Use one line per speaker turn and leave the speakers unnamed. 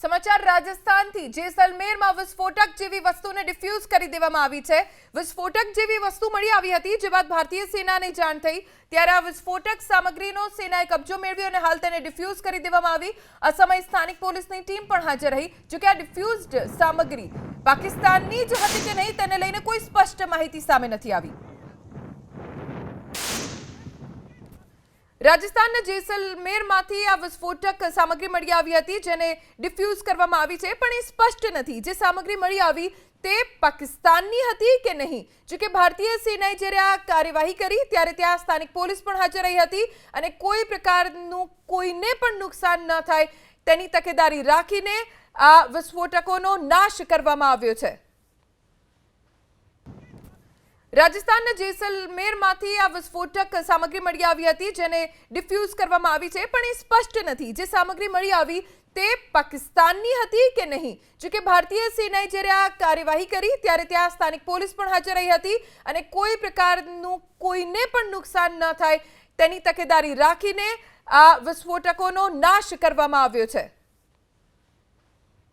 સમાચાર રાજસ્થાનથી જેસલમેરમાં વિસ્ફોટક જેવી વસ્તુને ડિફ્યુઝ કરી દેવામાં આવી છે। વિસ્ફોટક જેવી વસ્તુ મળી આવી હતી, જે બાદ ભારતીય સેનાને જાણ થઈ ત્યારે આ વિસ્ફોટક સામગ્રીનો સેનાએ કબજો મેળવ્યો અને હાલ તેને ડિફ્યુઝ કરી દેવામાં આવી। આ સમયે સ્થાનિક પોલીસની ટીમ પણ હાજર રહી। જો કે આ ડિફ્યુઝડ સામગ્રી પાકિસ્તાનની જ હતી કે નહીં તેને લઈને કોઈ સ્પષ્ટ માહિતી સામે નથી આવી। રાજસ્થાનના જેસલમેરમાંથી આ વિસ્ફોટક સામગ્રી મળી આવી હતી, જેને ડિફ્યુઝ કરવામાં આવી છે, પણ એ સ્પષ્ટ નથી જે સામગ્રી મળી આવી તે પાકિસ્તાનની હતી કે નહીં। જો કે ભારતીય સેનાએ જ્યારે આ કાર્યવાહી કરી ત્યારે ત્યાં સ્થાનિક પોલીસ પણ હાજર રહી હતી અને કોઈ પ્રકારનું કોઈને પણ નુકસાન ન થાય તેની તકેદારી રાખીને આ વિસ્ફોટકોનો નાશ કરવામાં આવ્યો છે। રાજસ્થાનના જેસલમેરમાંથી આ વિસ્ફોટક સામગ્રી મળી આવી હતી, જેને ડિફ્યુઝ કરવામાં આવી છે, પણ એ સ્પષ્ટ નથી જે સામગ્રી મળી આવી તે પાકિસ્તાનની હતી કે નહીં। જો કે ભારતીય સેનાએ જ્યારે આ કાર્યવાહી કરી ત્યારે ત્યાં સ્થાનિક પોલીસ પણ હાજર રહી હતી અને કોઈ પ્રકારનું કોઈને પણ નુકસાન ન થાય તેની તકેદારી રાખીને આ વિસ્ફોટકોનો નાશ કરવામાં આવ્યો છે।